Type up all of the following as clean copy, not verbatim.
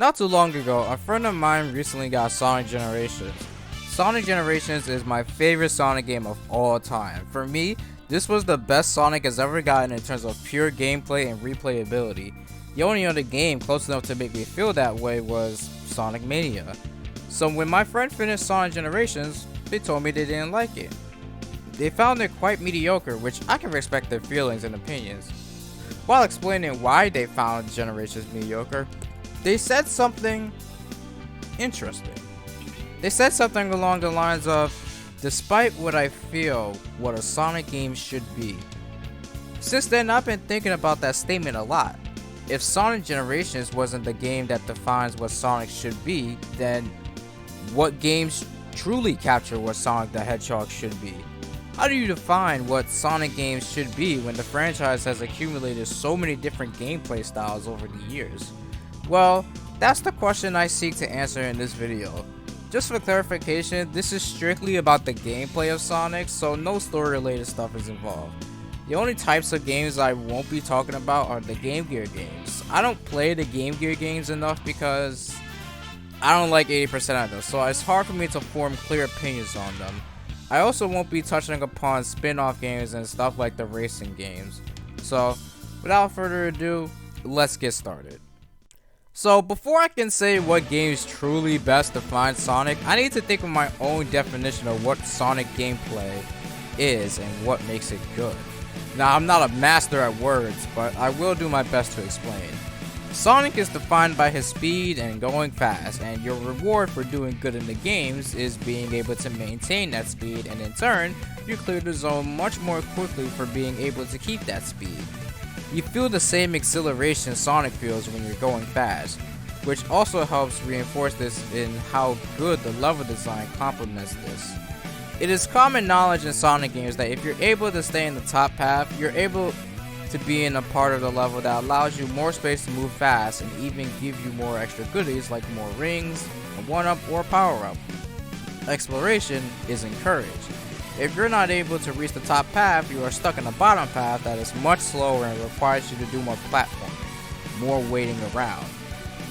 Not too long ago, a friend of mine recently got Sonic Generations. Sonic Generations is my favorite Sonic game of all time. For me, this was the best Sonic has ever gotten in terms of pure gameplay and replayability. The only other game close enough to make me feel that way was Sonic Mania. So when my friend finished Sonic Generations, they told me they didn't like it. They found it quite mediocre, which I can respect their feelings and opinions. While explaining why they found Generations mediocre, they said something interesting. They said something along the lines of, despite what I feel what a Sonic game should be. Since then, I've been thinking about that statement a lot. If Sonic Generations wasn't the game that defines what Sonic should be, then what games truly capture what Sonic the Hedgehog should be? How do you define what Sonic games should be when the franchise has accumulated so many different gameplay styles over the years? Well, that's the question I seek to answer in this video. Just for clarification, this is strictly about the gameplay of Sonic, so no story related stuff is involved. The only types of games I won't be talking about are the Game Gear games. I don't play the Game Gear games enough because I don't like 80% of them, so it's hard for me to form clear opinions on them. I also won't be touching upon spin-off games and stuff like the racing games. So, without further ado, let's get started. So, before I can say what games truly best define Sonic, I need to think of my own definition of what Sonic gameplay is and what makes it good. Now, I'm not a master at words, but I will do my best to explain. Sonic is defined by his speed and going fast, and your reward for doing good in the games is being able to maintain that speed, and in turn, you clear the zone much more quickly for being able to keep that speed. You feel the same exhilaration Sonic feels when you're going fast, which also helps reinforce this in how good the level design complements this. It is common knowledge in Sonic games that if you're able to stay in the top path, you're able to be in a part of the level that allows you more space to move fast and even give you more extra goodies like more rings, a 1-up, or a power-up. Exploration is encouraged. If you're not able to reach the top path, you are stuck in the bottom path that is much slower and requires you to do more platforming, more waiting around.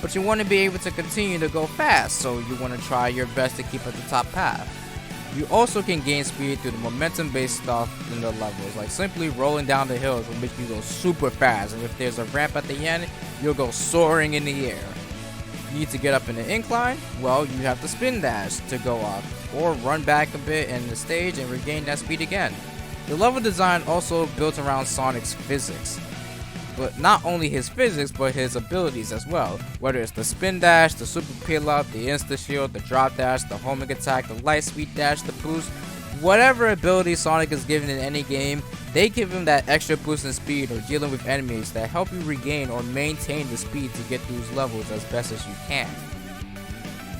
But you want to be able to continue to go fast, so you want to try your best to keep at the top path. You also can gain speed through the momentum-based stuff in the levels, like simply rolling down the hills will make you go super fast, and if there's a ramp at the end, you'll go soaring in the air. You need to get up in the incline? Well, you have to spin dash to go up, or run back a bit in the stage and regain that speed again. The level design also built around Sonic's physics. But not only his physics, but his abilities as well. Whether it's the spin dash, the super peel up, the insta shield, the drop dash, the homing attack, the light speed dash, the boost, whatever ability Sonic is given in any game, they give him that extra boost in speed or dealing with enemies that help you regain or maintain the speed to get through these levels as best as you can.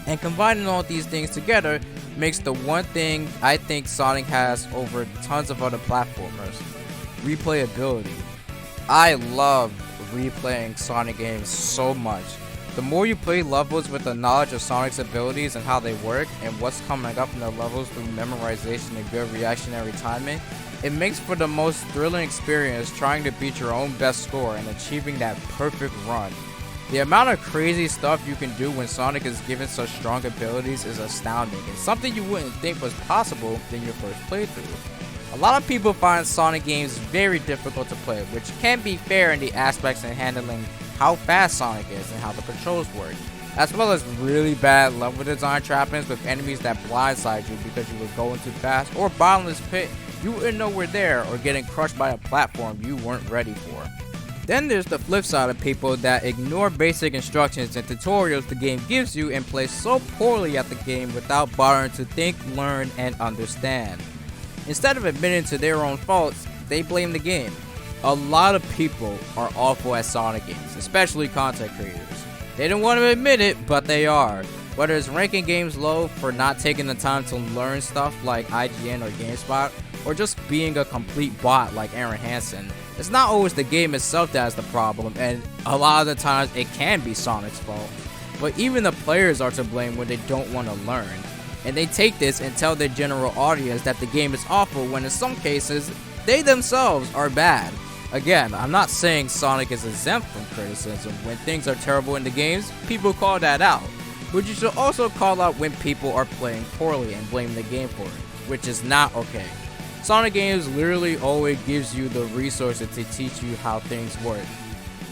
And combining all these things together makes the one thing I think Sonic has over tons of other platformers: replayability. I love replaying Sonic games so much. The more you play levels with the knowledge of Sonic's abilities and how they work and what's coming up in the levels through memorization and good reactionary timing, it makes for the most thrilling experience trying to beat your own best score and achieving that perfect run. The amount of crazy stuff you can do when Sonic is given such strong abilities is astounding and something you wouldn't think was possible in your first playthrough. A lot of people find Sonic games very difficult to play, which can be fair in the aspects in handling how fast Sonic is and how the controls work, as well as really bad level design trappings with enemies that blindside you because you were going too fast, or bottomless pit you wouldn't know were there, or getting crushed by a platform you weren't ready for. Then there's the flip side of people that ignore basic instructions and tutorials the game gives you and play so poorly at the game without bothering to think, learn, and understand. Instead of admitting to their own faults, they blame the game. A lot of people are awful at Sonic games, especially content creators. They don't want to admit it, but they are. Whether it's ranking games low for not taking the time to learn stuff like IGN or GameSpot, or just being a complete bot like Aaron Hansen, it's not always the game itself that's the problem, and a lot of the times it can be Sonic's fault. But even the players are to blame when they don't want to learn. And they take this and tell their general audience that the game is awful when in some cases, they themselves are bad. Again, I'm not saying Sonic is exempt from criticism. When things are terrible in the games, people call that out. But you should also call out when people are playing poorly and blame the game for it, which is not okay. Sonic games literally always gives you the resources to teach you how things work.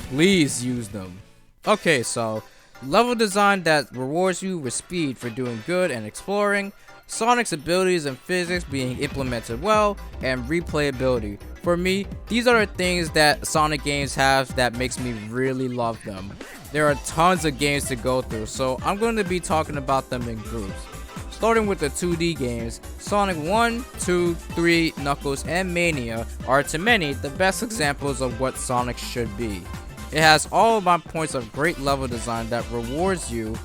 Please use them. Okay, so level design that rewards you with speed for doing good and exploring, Sonic's abilities and physics being implemented well, and replayability. For me, these are the things that Sonic games have that makes me really love them. There are tons of games to go through, so I'm going to be talking about them in groups. Starting with the 2D games, Sonic 1, 2, 3, Knuckles, and Mania are to many the best examples of what Sonic should be. It has all of my points of great level design that rewards you.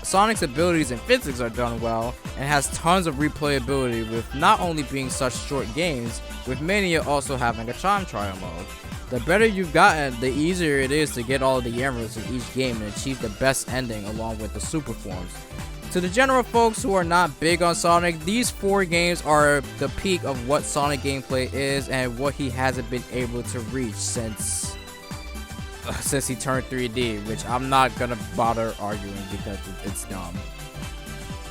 Sonic's abilities and physics are done well, and has tons of replayability with not only being such short games, with Mania also having a time trial mode. The better you've gotten, the easier it is to get all of the emeralds in each game and achieve the best ending along with the super forms. To the general folks who are not big on Sonic, these 4 games are the peak of what Sonic gameplay is and what he hasn't been able to reach since he turned 3D, which I'm not gonna bother arguing because it's dumb.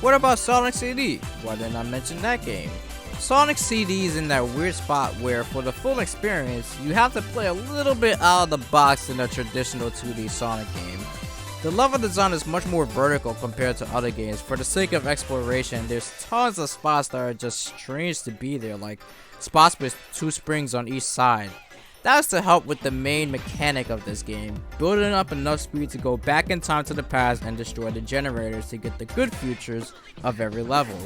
What about Sonic CD? Why didn't I mention that game? Sonic CD is in that weird spot where for the full experience, you have to play a little bit out of the box in a traditional 2D Sonic game. The level design is much more vertical compared to other games. For the sake of exploration, there's tons of spots that are just strange to be there, like spots with 2 springs on each side. That's to help with the main mechanic of this game, building up enough speed to go back in time to the past and destroy the generators to get the good features of every level.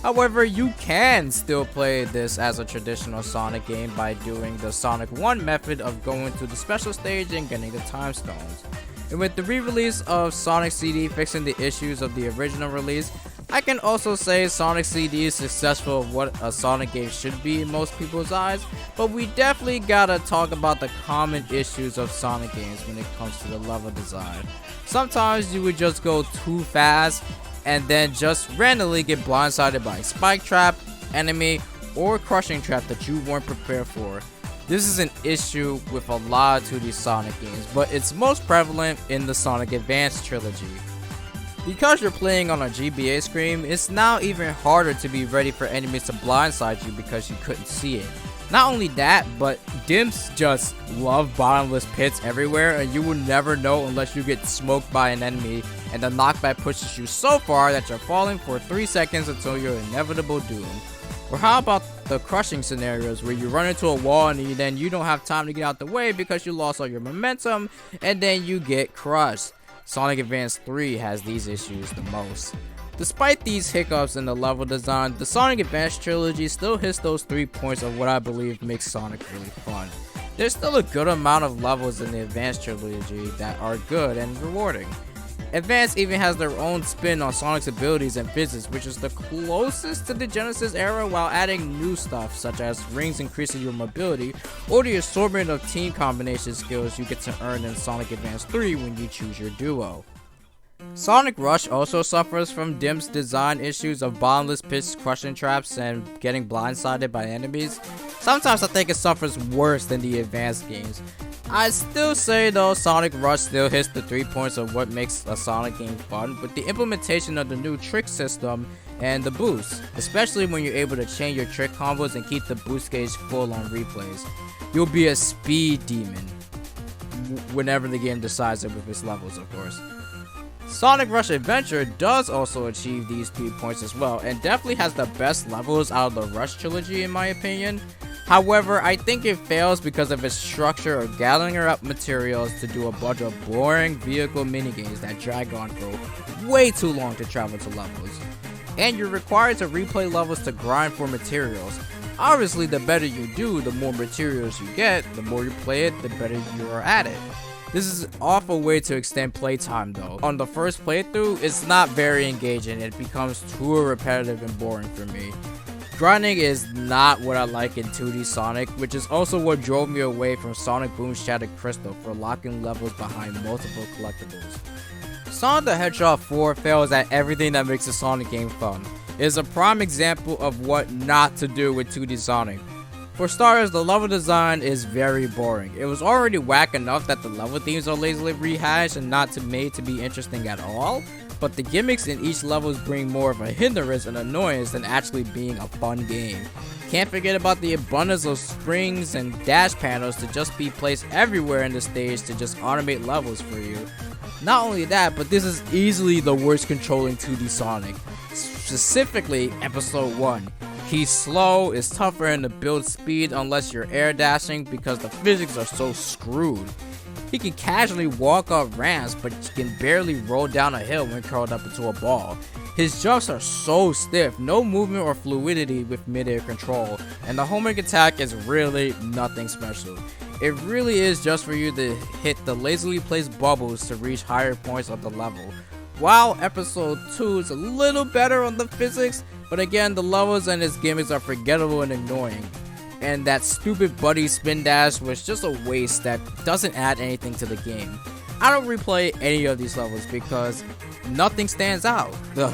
However, you can still play this as a traditional Sonic game by doing the Sonic 1 method of going to the special stage and getting the time stones. And with the re-release of Sonic CD fixing the issues of the original release, I can also say Sonic CD is successful of what a Sonic game should be in most people's eyes, but we definitely gotta talk about the common issues of Sonic games when it comes to the level design. Sometimes you would just go too fast and then just randomly get blindsided by a spike trap, enemy, or crushing trap that you weren't prepared for. This is an issue with a lot of 2D Sonic games, but it's most prevalent in the Sonic Advance trilogy. Because you're playing on a GBA screen, it's now even harder to be ready for enemies to blindside you because you couldn't see it. Not only that, but dimps just love bottomless pits everywhere, and you will never know unless you get smoked by an enemy and the knockback pushes you so far that you're falling for 3 seconds until your inevitable doom. Or how about the crushing scenarios where you run into a wall and then you don't have time to get out the way because you lost all your momentum and then you get crushed. Sonic Advance 3 has these issues the most. Despite these hiccups in the level design, the Sonic Advance trilogy still hits those 3 points of what I believe makes Sonic really fun. There's still a good amount of levels in the Advance trilogy that are good and rewarding. Advance even has their own spin on Sonic's abilities and physics, which is the closest to the Genesis era while adding new stuff such as rings increasing your mobility or the assortment of team combination skills you get to earn in Sonic Advance 3 when you choose your duo. Sonic Rush also suffers from Dim's design issues of bottomless pits, crushing traps, and getting blindsided by enemies. Sometimes I think it suffers worse than the advanced games. I'd still say though Sonic Rush still hits the 3 points of what makes a Sonic game fun with the implementation of the new trick system and the boost, especially when you're able to chain your trick combos and keep the boost gauge full on replays. You'll be a speed demon whenever the game decides it with its levels, of course. Sonic Rush Adventure does also achieve these 3 points as well, and definitely has the best levels out of the Rush trilogy in my opinion. However, I think it fails because of its structure of gathering up materials to do a bunch of boring vehicle minigames that drag on for way too long to travel to levels. And you're required to replay levels to grind for materials. Obviously, the better you do, the more materials you get, the more you play it, the better you are at it. This is an awful way to extend playtime though. On the first playthrough, it's not very engaging, it becomes too repetitive and boring for me. Grinding is not what I like in 2D Sonic, which is also what drove me away from Sonic Boom's Shattered Crystal for locking levels behind multiple collectibles. Sonic the Hedgehog 4 fails at everything that makes a Sonic game fun. It is a prime example of what not to do with 2D Sonic. For starters, the level design is very boring. It was already whack enough that the level themes are lazily rehashed and not made to be interesting at all, but the gimmicks in each level bring more of a hindrance and annoyance than actually being a fun game. Can't forget about the abundance of springs and dash panels to just be placed everywhere in the stage to just automate levels for you. Not only that, but this is easily the worst controlling 2D Sonic. Specifically, Episode 1. He's slow, is tougher in the build speed unless you're air dashing because the physics are so screwed. He can casually walk up ramps but can barely roll down a hill when curled up into a ball. His jumps are so stiff, no movement or fluidity with mid-air control, and the homing attack is really nothing special. It really is just for you to hit the lazily placed bubbles to reach higher points of the level. While Episode 2 is a little better on the physics, but again, the levels and its gimmicks are forgettable and annoying. And that stupid buddy spin dash was just a waste that doesn't add anything to the game. I don't replay any of these levels because nothing stands out. The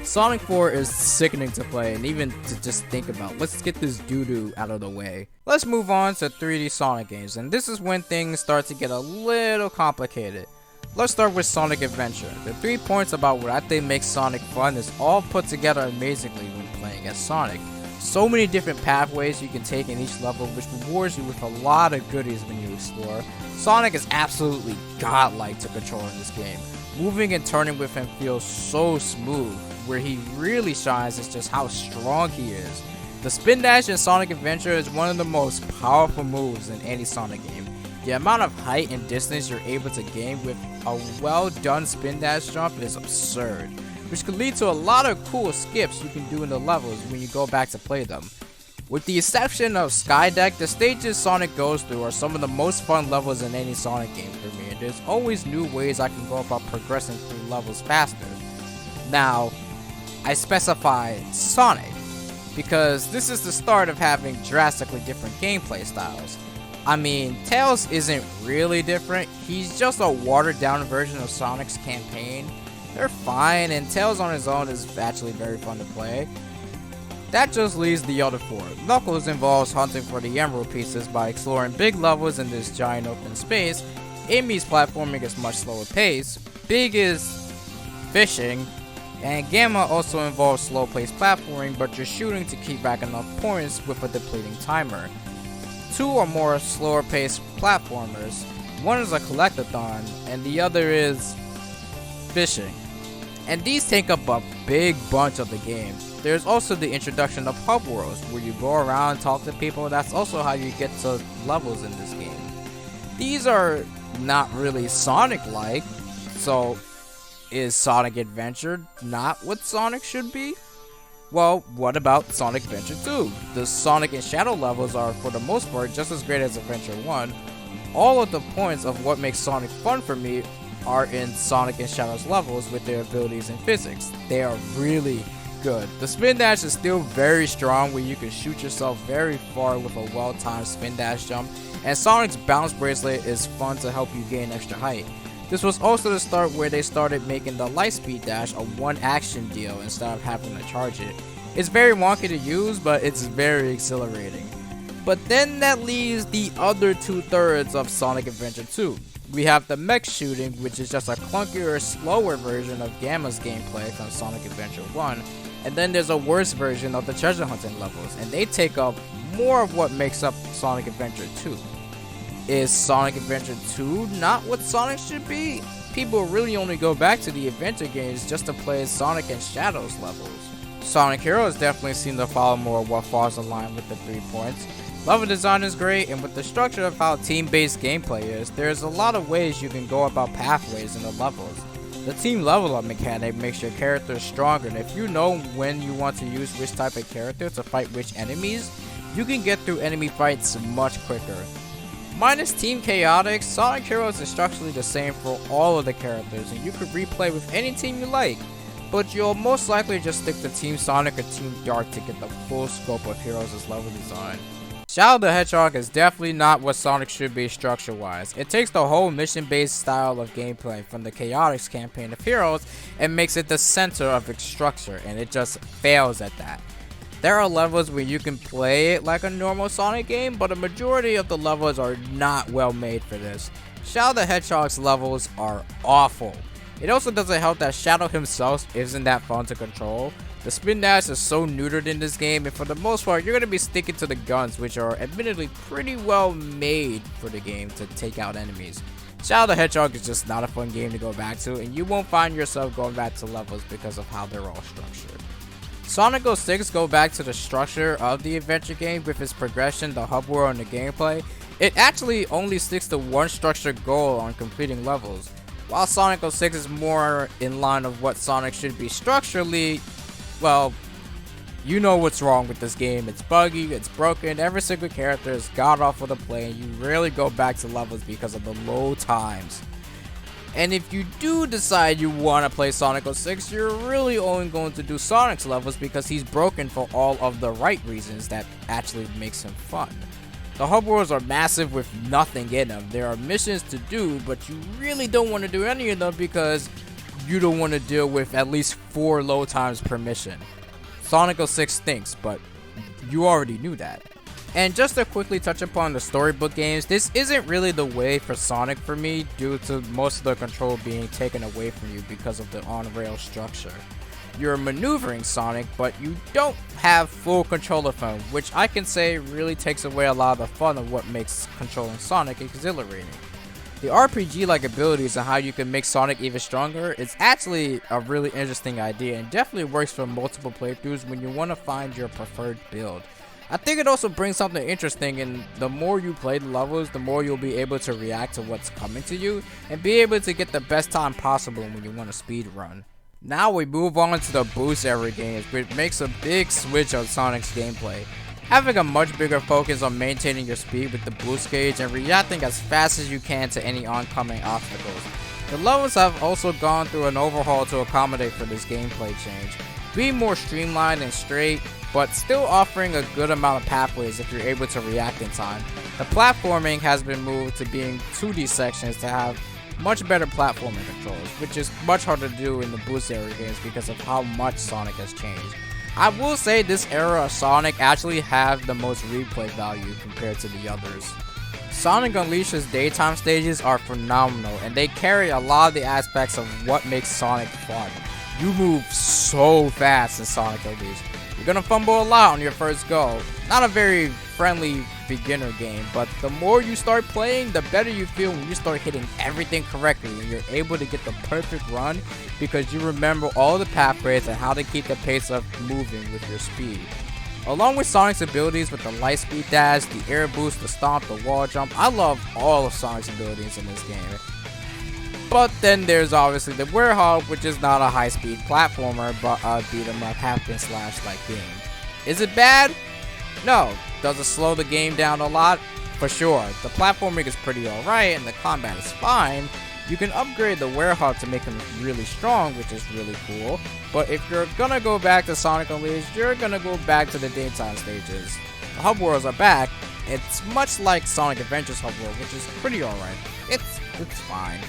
Sonic 4 is sickening to play and even to just think about. Let's get this doo-doo out of the way. Let's move on to 3D Sonic games, and this is when things start to get a little complicated. Let's start with Sonic Adventure. The 3 points about what I think makes Sonic fun is all put together amazingly when playing as Sonic. So many different pathways you can take in each level, which rewards you with a lot of goodies when you explore. Sonic is absolutely godlike to control in this game. Moving and turning with him feels so smooth. Where he really shines is just how strong he is. The spin dash in Sonic Adventure is one of the most powerful moves in any Sonic game. The amount of height and distance you're able to gain with a well done spin dash jump is absurd, which could lead to a lot of cool skips you can do in the levels when you go back to play them. With the exception of Skydeck, the stages Sonic goes through are some of the most fun levels in any Sonic game for me, and there's always new ways I can go about progressing through levels faster. Now, I specify Sonic, because this is the start of having drastically different gameplay styles. I mean, Tails isn't really different, he's just a watered down version of Sonic's campaign. They're fine, and Tails on his own is actually very fun to play. That just leaves the other 4. Knuckles involves hunting for the emerald pieces by exploring big levels in this giant open space. Amy's platforming is much slower pace. Big is fishing. And Gamma also involves slow-paced platforming, but you're shooting to keep back enough points with a depleting timer. 2 or more slower-paced platformers. One is a collectathon, and the other is fishing. And these take up a big bunch of the game. There's also the introduction of hub worlds, where you go around and talk to people. That's also how you get to levels in this game. These are not really Sonic-like, so is Sonic Adventure not what Sonic should be? Well, what about Sonic Adventure 2? The Sonic and Shadow levels are, for the most part, just as great as Adventure 1. All of the points of what makes Sonic fun for me are in Sonic and Shadow's levels with their abilities and physics. They are really good. The spin dash is still very strong, where you can shoot yourself very far with a well-timed spin dash jump, and Sonic's bounce bracelet is fun to help you gain extra height. This was also the start where they started making the Lightspeed Dash a one-action deal instead of having to charge it. It's very wonky to use, but it's very exhilarating. But then that leaves the other 2/3 of Sonic Adventure 2. We have the mech shooting, which is just a clunkier, slower version of Gamma's gameplay from Sonic Adventure 1, and then there's a worse version of the treasure hunting levels, and they take up more of what makes up Sonic Adventure 2. Is Sonic Adventure 2 not what Sonic should be? People really only go back to the adventure games just to play Sonic and Shadows levels. Sonic Heroes definitely seem to follow more of what falls in line with the 3 points. Level design is great, and with the structure of how team-based gameplay is, there's a lot of ways you can go about pathways in the levels. The team level up mechanic makes your character stronger, and if you know when you want to use which type of character to fight which enemies, you can get through enemy fights much quicker. Minus Team Chaotix, Sonic Heroes is structurally the same for all of the characters, and you could replay with any team you like, but you'll most likely just stick to Team Sonic or Team Dark to get the full scope of Heroes' level design. Shadow the Hedgehog is definitely not what Sonic should be structure-wise. It takes the whole mission-based style of gameplay from the Chaotix campaign of Heroes and makes it the center of its structure, and it just fails at that. There are levels where you can play it like a normal Sonic game, but a majority of the levels are not well made for this. Shadow the Hedgehog's levels are awful. It also doesn't help that Shadow himself isn't that fun to control. The spin dash is so neutered in this game, and for the most part, you're going to be sticking to the guns, which are admittedly pretty well made for the game to take out enemies. Shadow the Hedgehog is just not a fun game to go back to, and you won't find yourself going back to levels because of how they're all structured. Sonic 06 go back to the structure of the adventure game with its progression, the hub world, and the gameplay. It actually only sticks to one structured goal on completing levels. While Sonic 06 is more in line of what Sonic should be structurally, well, you know what's wrong with this game. It's buggy, it's broken, every single character is god awful to play, and you rarely go back to levels because of the low times. And if you do decide you want to play Sonic 06, you're really only going to do Sonic's levels because he's broken for all of the right reasons that actually makes him fun. The hub worlds are massive with nothing in them. There are missions to do, but you really don't want to do any of them because you don't want to deal with at least 4 load times per mission. Sonic 06 stinks, but you already knew that. And just to quickly touch upon the storybook games, this isn't really the way for Sonic for me due to most of the control being taken away from you because of the on-rail structure. You're maneuvering Sonic, but you don't have full control of him, which I can say really takes away a lot of the fun of what makes controlling Sonic exhilarating. The RPG-like abilities and how you can make Sonic even stronger is actually a really interesting idea and definitely works for multiple playthroughs when you want to find your preferred build. I think it also brings something interesting, and the more you play the levels, the more you'll be able to react to what's coming to you and be able to get the best time possible when you want to speed run. Now we move on to the boost era games, which makes a big switch on Sonic's gameplay. Having a much bigger focus on maintaining your speed with the boost gauge and reacting as fast as you can to any oncoming obstacles. The levels have also gone through an overhaul to accommodate for this gameplay change, being more streamlined and straight, but still offering a good amount of pathways if you're able to react in time. The platforming has been moved to being 2D sections to have much better platforming controls, which is much harder to do in the boost era games because of how much Sonic has changed. I will say this era of Sonic actually have the most replay value compared to the others. Sonic Unleashed's daytime stages are phenomenal, and they carry a lot of the aspects of what makes Sonic fun. You move so fast in Sonic Unleashed. You're gonna fumble a lot on your first go. Not a very friendly beginner game, but the more you start playing, the better you feel when you start hitting everything correctly and you're able to get the perfect run because you remember all the pathways and how to keep the pace of moving with your speed. Along with Sonic's abilities with the light speed dash, the air boost, the stomp, the wall jump, I love all of Sonic's abilities in this game. But then there's obviously the Werehog, which is not a high-speed platformer, but a beat-em-up hack-and-slash-like game. Is it bad? No. Does it slow the game down a lot? For sure. The platforming is pretty alright, and the combat is fine. You can upgrade the Werehog to make him really strong, which is really cool. But if you're gonna go back to Sonic Unleashed, you're gonna go back to the daytime stages. The hub worlds are back. It's much like Sonic Adventure's hub world, which is pretty alright. It's fine.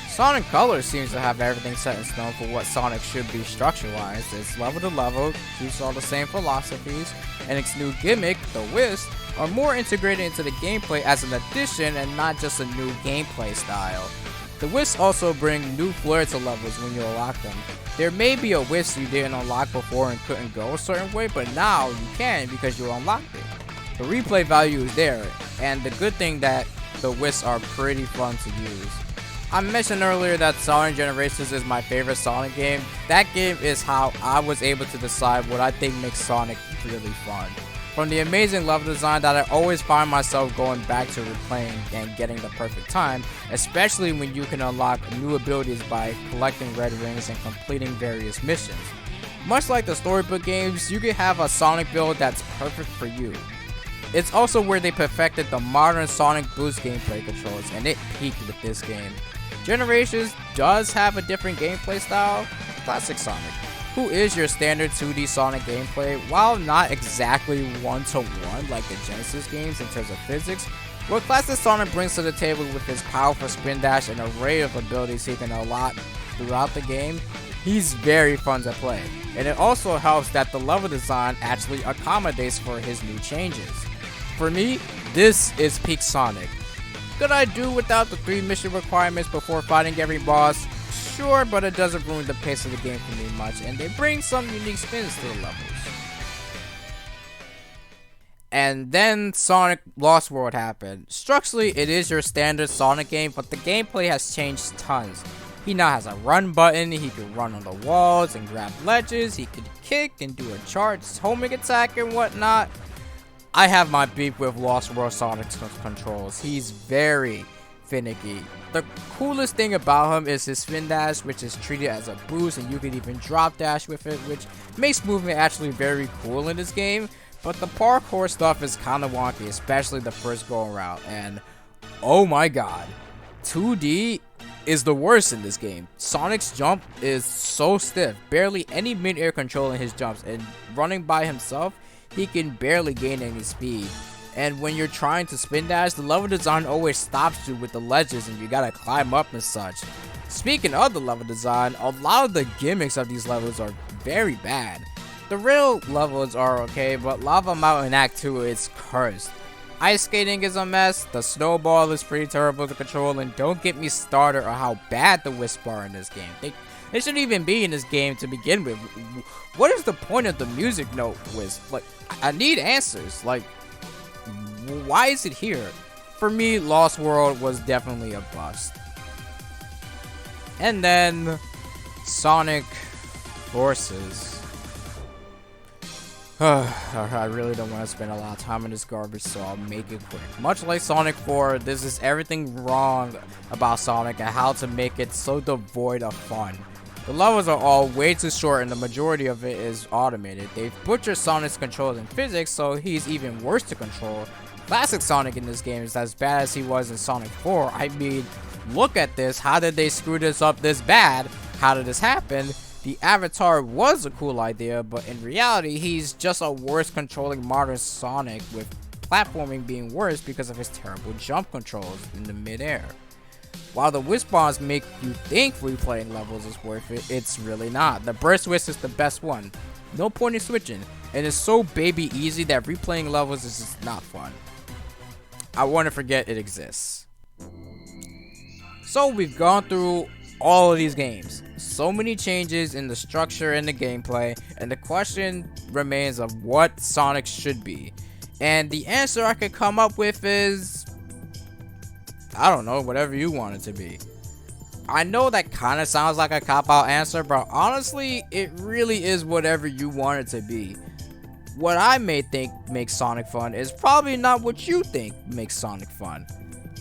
Sonic Colors seems to have everything set in stone for what Sonic should be structure-wise. It's level to level, keeps all the same philosophies, and its new gimmick, the Wisp, are more integrated into the gameplay as an addition and not just a new gameplay style. The Wisps also bring new flair to levels when you unlock them. There may be a Wisp you didn't unlock before and couldn't go a certain way, but now you can because you unlocked it. The replay value is there, and the good thing that the Wisps are pretty fun to use. I mentioned earlier that Sonic Generations is my favorite Sonic game. That game is how I was able to decide what I think makes Sonic really fun. From the amazing level design that I always find myself going back to replaying and getting the perfect time, especially when you can unlock new abilities by collecting red rings and completing various missions. Much like the storybook games, you can have a Sonic build that's perfect for you. It's also where they perfected the modern Sonic Boost gameplay controls, and it peaked with this game. Generations does have a different gameplay style. Classic Sonic, who is your standard 2D Sonic gameplay, while not exactly one-to-one like the Genesis games in terms of physics, what Classic Sonic brings to the table with his powerful spin dash and array of abilities he can unlock throughout the game He's very fun to play, and it also helps that the level design actually accommodates for his new changes. For me, this is peak Sonic. Could I do without the 3 mission requirements before fighting every boss? Sure, but it doesn't ruin the pace of the game for me much, and they bring some unique spins to the levels. And then Sonic Lost World happened. Structurally, it is your standard Sonic game, but the gameplay has changed tons. He now has a run button, he can run on the walls and grab ledges, he can kick and do a charged homing attack and whatnot. I have my beef with Lost World Sonic's controls. He's very finicky. The coolest thing about him is his spin dash, which is treated as a boost, and you can even drop dash with it, which makes movement actually very cool in this game. But the parkour stuff is kind of wonky, especially the first go around, and oh my god, 2D is the worst in this game. Sonic's jump is so stiff, barely any mid-air control in his jumps, and running by himself, he can barely gain any speed. And when you're trying to spin dash, the level design always stops you with the ledges and you gotta climb up and such. Speaking of the level design, a lot of the gimmicks of these levels are very bad. The real levels are okay, but Lava Mountain Act 2 is cursed. Ice skating is a mess, the snowball is pretty terrible to control, and don't get me started on how bad the Wisps are in this game. They shouldn't even be in this game to begin with. What is the point of the music note Wisp? Like, I need answers. Like, why is it here? For me, Lost World was definitely a bust. And then Sonic Forces. I really don't want to spend a lot of time on this garbage, so I'll make it quick. Much like Sonic 4, this is everything wrong about Sonic and how to make it so devoid of fun. The levels are all way too short and the majority of it is automated. They've butchered Sonic's controls and physics, so he's even worse to control. Classic Sonic in this game is as bad as he was in Sonic 4. I mean, look at this. How did they screw this up this bad? How did this happen? The Avatar was a cool idea, but in reality, he's just a worse controlling modern Sonic, with platforming being worse because of his terrible jump controls in the mid-air. While the Wisp bombs make you think replaying levels is worth it, it's really not. The Burst Wisp is the best one. No point in switching, and it's so baby easy that replaying levels is just not fun. I want to forget it exists. So we've gone through all of these games. So many changes in the structure and the gameplay, and the question remains of what Sonic should be. And the answer I could come up with is, I don't know, whatever you want it to be. I know that kind of sounds like a cop-out answer, but honestly, it really is whatever you want it to be. What I may think makes Sonic fun is probably not what you think makes Sonic fun.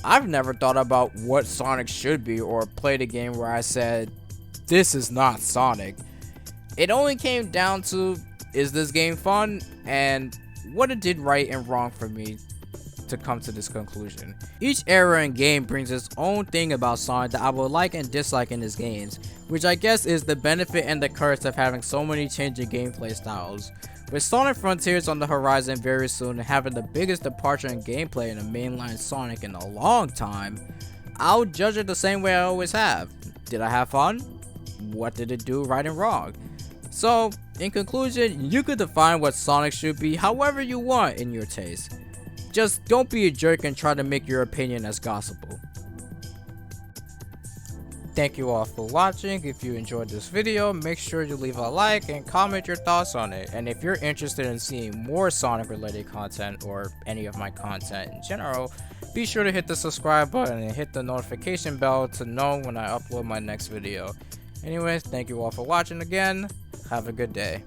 I've never thought about what Sonic should be or played a game where I said, this is not Sonic. It only came down to, is this game fun? And what it did right and wrong for me to come to this conclusion. Each era and game brings its own thing about Sonic that I will like and dislike in his games, which I guess is the benefit and the curse of having so many changing gameplay styles. With Sonic Frontiers on the horizon very soon and having the biggest departure in gameplay in a mainline Sonic in a long time, I'll judge it the same way I always have. Did I have fun? What did it do right and wrong? So, in conclusion, you could define what Sonic should be however you want in your taste. Just don't be a jerk and try to make your opinion as gospel. Thank you all for watching. If you enjoyed this video, make sure you leave a like and comment your thoughts on it. And if you're interested in seeing more Sonic related content or any of my content in general, be sure to hit the subscribe button and hit the notification bell to know when I upload my next video. Anyways, thank you all for watching again. Have a good day.